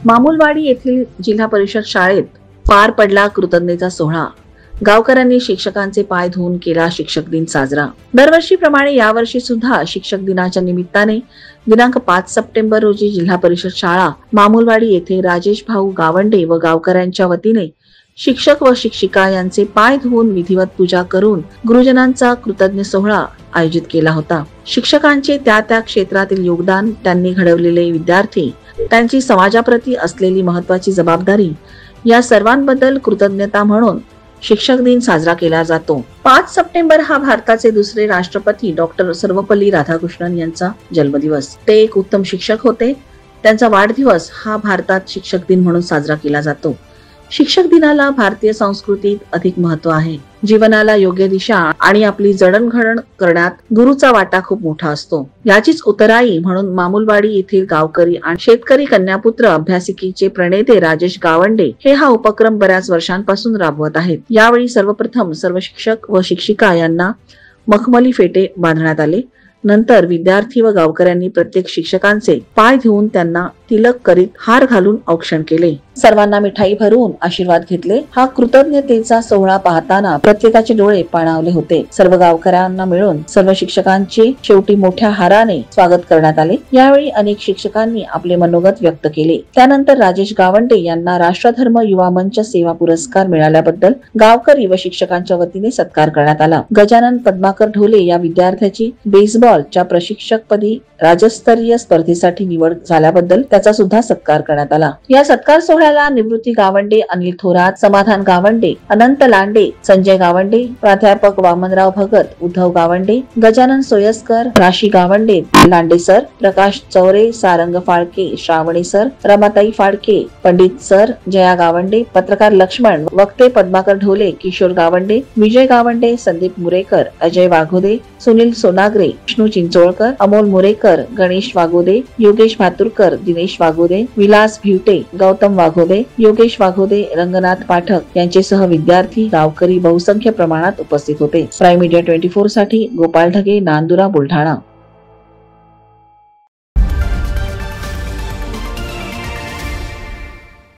मामुलवाडी येथील जिल्हा परिषद शाळेत पार पडला कृतज्ञता सोहळा। गावकऱ्यांनी शिक्षकांचे पाय धुवून केला शिक्षक दिन साजरा। दरवर्षीप्रमाणे यावर्षी सुद्धा शिक्षक दिनाच्या निमित्ताने दिनांक 5 सप्टेंबर रोजी जिल्हा परिषद शाळा मामुलवाडी येथे राजेश भाऊ गावंडे व गावकऱ्यांच्या वतीने शिक्षक व शिक्षिका यांचे पाय धुवून विधिवत पूजा करून गुरुजनांचा कृतज्ञ सोहळा आयोजित केला होता। शिक्षकांचे त्या क्षेत्रातील योगदान, त्यांनी घडवलेले विद्यार्थी, त्यांची समाजाप्रती असलेली महत्त्वाची जबाबदारी या सर्वांबद्दल कृतज्ञता म्हणून शिक्षक दिन साजरा केला जातो। 5 सप्टेंबर हा भारताचे दुसरे राष्ट्रपती डॉक्टर सर्वपल्ली राधाकृष्णन यांचा जन्मदिवस। ते एक उत्तम शिक्षक होते। त्यांचा वाढदिवस हा भारतात शिक्षक दिन म्हणून साजरा केला जातो। शिक्षक दिनाला भारतीय संस्कृतीत अधिक महत्त्व आहे। जीवनाला योग्य दिशा आणि आपली जडणघडण करण्यात गुरुचा वाटा खूप मोठा असतो। याचीच उतराई म्हणून मामुलवाडी येथील गावकरी आणि शेतकरी कन्यापुत्र अभ्यासिकेचे प्रणेते राजेश गावंडे हे हा उपक्रम बऱ्याच वर्षांपासून राबवत आहेत। यावेळी सर्वप्रथम सर्व शिक्षक व शिक्षिका यांना मखमली फेटे बांधण्यात आले। नंतर विद्यार्थी व गावकऱ्यांनी प्रत्येक शिक्षकांचे पाय धुवून त्यांना तिलक करीत हार घालून औक्षण केले। सर्वांना मिठाई भरून आशीर्वाद घेतले। हा कृतज्ञतेचा सोहळा पाहताना प्रत्येकाचे डोळे पाणावले होते। सर्व गावकऱ्यांना मिळून सर्व शिक्षकांचे शेवटी मोठ्या हाराने स्वागत करण्यात आले। यावेळी अनेक शिक्षकांनी आपले मनोगत व्यक्त केले। त्यानंतर राजेश गावंडे यांना राष्ट्रधर्म युवा मंच सेवा पुरस्कार मिळाल्याबद्दल गावकरी व शिक्षकांच्या वतीने सत्कार करण्यात आला। गजानन पद्माकर ढोले या विद्यार्थ्याची बेसबॉलच्या प्रशिक्षकपदी राज्यस्तरीय स्पर्धेसाठी निवड झाल्याबद्दल त्याचा सुद्धा सत्कार करण्यात आला। या सत्कार सोहळ्याला निवृत्ती गावंडे, अनिल थोरात, समाधान गावंडे, अनंत लांडे, संजय गावंडे, प्राध्यापक वामनराव भगत, उद्धव गावंडे, गजानन सोयस्कर, राशी गावंडे, लांडे सर, प्रकाश चौरे, सारंग फाळके, श्रावणी सर, रमाताई फाळके, पंडित सर, जया गावंडे, पत्रकार लक्ष्मण, वक्ते पद्माकर ढोले, किशोर गावंडे, विजय गावंडे, संदीप मुरेकर, अजय वाघोदे, सुनील सोनाग्रे, विष्णू चिंचोळकर, अमोल मुरेकर, गणेश वाघोदे, योगेश भातुरकर, दिनेश वाघोदे, विलास भिवटे, गौतम वाघोदे, योगेश वाघोदे, रंगनाथ पाठक यांचेसह विद्यार्थी, गावकरी बहुसंख्य प्रमाणात उपस्थित होते। प्राईम मीडिया 24 साठी गोपाल ढगे, नांदुरा, बुलढाणा।